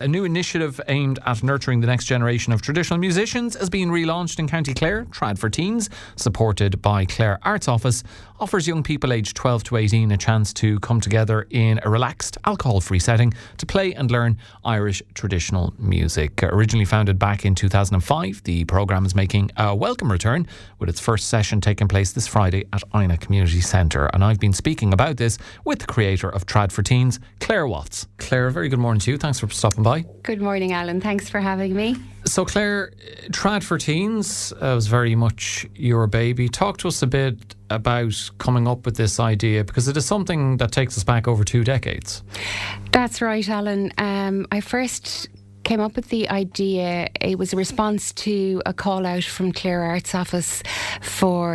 A new initiative aimed at nurturing the next generation of traditional musicians has been relaunched in County Clare. Trad for Teens, supported by Clare Arts Office, offers young people aged 12 to 18 a chance to come together in a relaxed, alcohol-free setting to play and learn Irish traditional music. Originally founded back in 2005, the programme is making a welcome return, with its first session taking place this Friday at Inagh Community Centre. And I've been speaking about this with the creator of Trad for Teens, Clare Watts. Clare, a very good morning to you. Thanks for stopping by. Good morning, Alan. Thanks for having me. So, Clare, Trad for Teens was very much your baby. Talk to us a bit about coming up with this idea, because it is something that takes us back over 2 decades. That's right, Alan. I first came up with the idea. It was a response to a call out from Clare Arts Office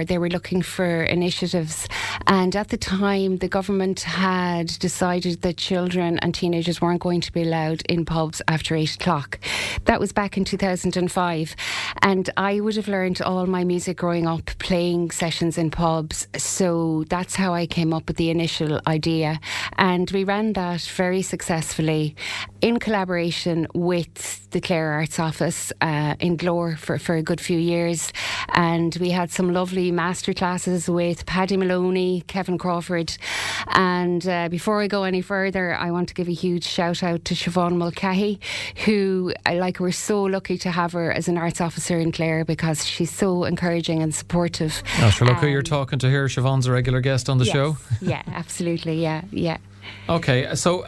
they were looking for initiatives, and at the time the government had decided that children and teenagers weren't going to be allowed in pubs after 8 o'clock. That was back in 2005, and I would have learned all my music growing up playing sessions in pubs, so that's how I came up with the initial idea, and we ran that very successfully in collaboration with the Clare Arts Office in Glore for a good few years, and we had some lovely masterclasses with Paddy Maloney, Kevin Crawford, and before I go any further, I want to give a huge shout out to Siobhan Mulcahy, who we're so lucky to have her as an arts officer in Clare, because she's so encouraging and supportive. Oh, sure, look who you're talking to here. Siobhan's a regular guest on the show. Yeah, absolutely, yeah. Okay, so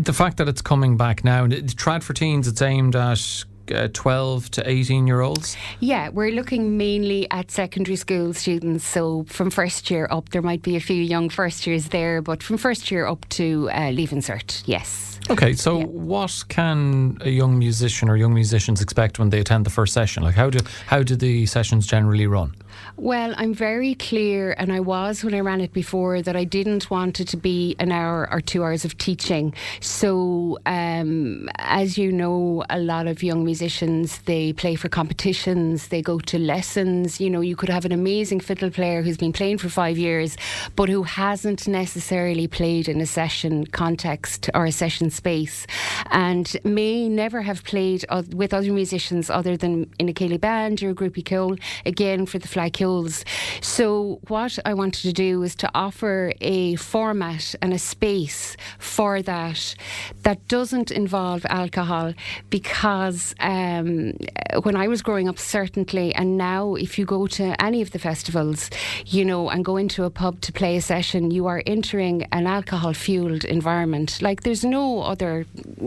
the fact that it's coming back now, Trad for Teens, it's aimed at 12 to 18 year olds? Yeah, we're looking mainly at secondary school students, so from first year up. There might be a few young first years there, but from first year up to Leaving Cert, yes. Okay, so what can a young musician or young musicians expect when they attend the first session? Like, how do the sessions generally run? Well, I'm very clear, and I was when I ran it before, that I didn't want it to be an hour or 2 hours of teaching. So, as you know, a lot of young musicians, they play for competitions, they go to lessons. You know, you could have an amazing fiddle player who's been playing for 5 years, but who hasn't necessarily played in a session context or a session space, and may never have played with other musicians other than in a céilí band or a groupie cole, again for the flag kills. So what I wanted to do was to offer a format and a space for that doesn't involve alcohol, because when I was growing up, certainly, and now if you go to any of the festivals, you know, and go into a pub to play a session, you are entering an alcohol fueled environment. Like, there's no other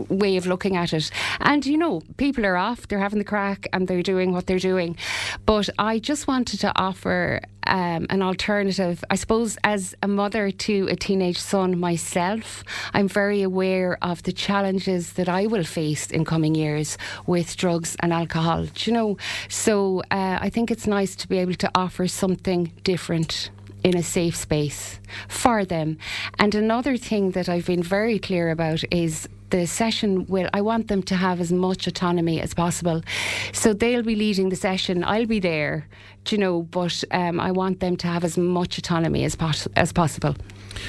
way of looking at it, and you know, people are off, they're having the crack and they're doing what they're doing, but I just wanted to offer an alternative. I suppose as a mother to a teenage son myself, I'm very aware of the challenges that I will face in coming years with drugs and alcohol, do you know? So I think it's nice to be able to offer something different in a safe space for them. And another thing that I've been very clear about is the session I want them to have as much autonomy as possible. So they'll be leading the session, I'll be there, you know, but I want them to have as much autonomy as possible.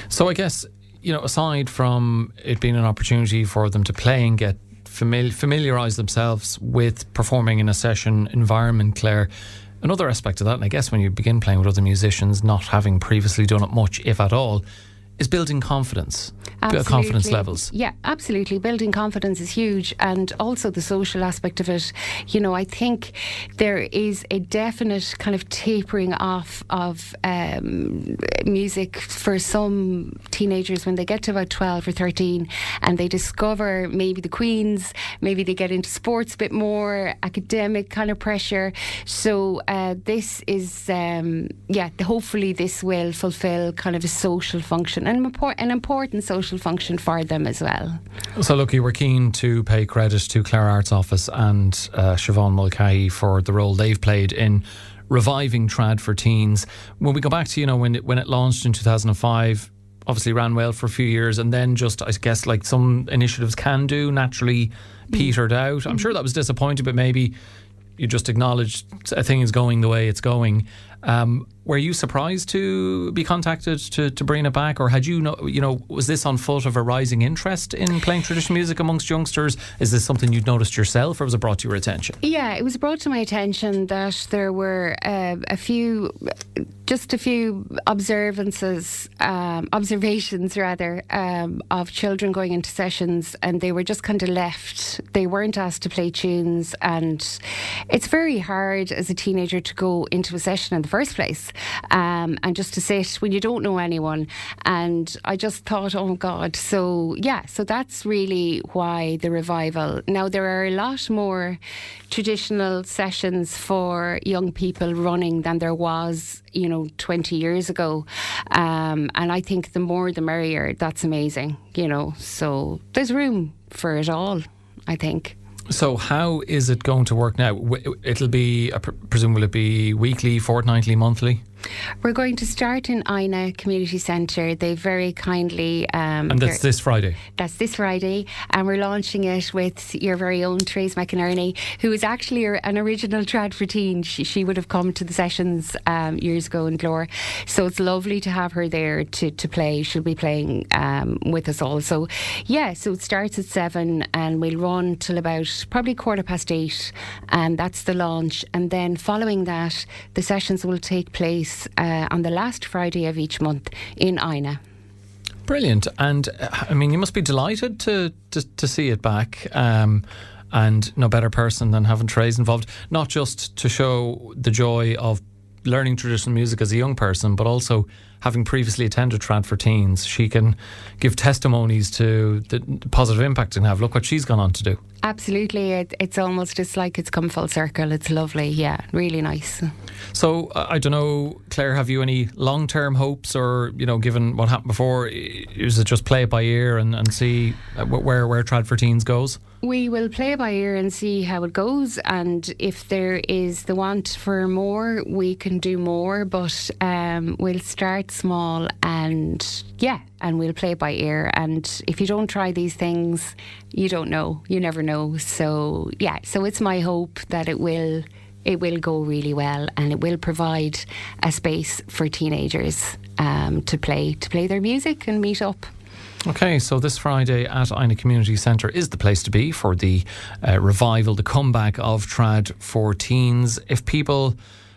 So I guess, you know, aside from it being an opportunity for them to play and get familiarise themselves with performing in a session environment, Clare, another aspect of that, and I guess when you begin playing with other musicians, not having previously done it much, if at all, is building confidence. Confidence levels. Yeah, absolutely. Building confidence is huge, and also the social aspect of it. You know, I think there is a definite kind of tapering off of music for some teenagers when they get to about 12 or 13 and they discover maybe the Queens, maybe they get into sports a bit more, academic kind of pressure. So this is, hopefully this will fulfill kind of a social function, and an important social function for them as well. So look, you were keen to pay credit to Clare Arts Office and Siobhan Mulcahy for the role they've played in reviving Trad for Teens. When we go back to, you know, when it launched in 2005, obviously ran well for a few years, and then just, I guess, like some initiatives can do, naturally petered out. I'm sure that was disappointing, but maybe you just acknowledged a thing is going the way it's going. Were you surprised to be contacted to bring it back, or had was this on foot of a rising interest in playing traditional music amongst youngsters? Is this something you'd noticed yourself, or was it brought to your attention? Yeah, it was brought to my attention that there were a few observations of children going into sessions, and they were just kind of left. They weren't asked to play tunes, and it's very hard as a teenager to go into a session in the first place, and just to sit when you don't know anyone. And I just thought, oh God. So that's really why the revival. Now, there are a lot more traditional sessions for young people running than there was 20 years ago, and I think the more the merrier. That's amazing, so there's room for it all, I think. So how is it going to work now? It'll be, I presume, will it be weekly, fortnightly, monthly? We're going to start in Inagh Community Centre. They very kindly... and that's this Friday? That's this Friday. And we're launching it with your very own Therese McInerney, who is actually an original trad for teen. She would have come to the sessions years ago in Clare. So it's lovely to have her there to play. She'll be playing with us all. So so it starts at 7 and we'll run till about probably 8:15. And that's the launch. And then following that, the sessions will take place on the last Friday of each month in Inagh. Brilliant. And I mean, you must be delighted to see it back, and no better person than having Therese involved, not just to show the joy of learning traditional music as a young person, but also having previously attended Trad for Teens. She can give testimonies to the positive impact it can have. Look what she's gone on to do. Absolutely. It's almost just like it's come full circle. It's lovely. Yeah, really nice. So, I don't know, Claire, have you any long-term hopes, or, given what happened before, is it just play it by ear and see where Trad for Teens goes? We will play it by ear and see how it goes, and if there is the want for more, we can do more, but we'll start small and we'll play it by ear. And if you don't try these things, you don't know. You never know. So it's my hope that it will go really well, and it will provide a space for teenagers to play their music and meet up. Okay, so this Friday at Inagh Community Centre is the place to be for the revival, the comeback of Trad for Teens. If people,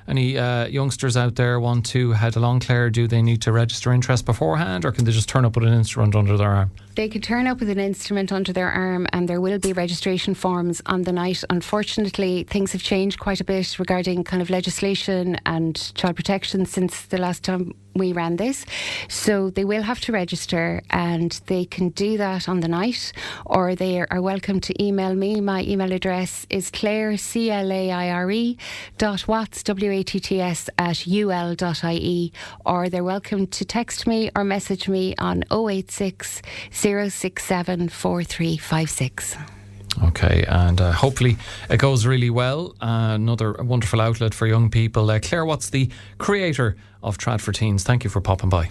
any youngsters out there want to head along, Claire, do they need to register interest beforehand, or can they just turn up with an instrument under their arm? They could turn up with an instrument under their arm, and there will be registration forms on the night. Unfortunately, things have changed quite a bit regarding kind of legislation and child protection since the last time we ran this. So they will have to register, and they can do that on the night, or they are welcome to email me. My email address is claire, claire.watts, watts @ul.ie, or they're welcome to text me or message me on 086 067 4356. Okay, and hopefully it goes really well. Another wonderful outlet for young people. Claire Watts, the creator of Trad for Teens, thank you for popping by.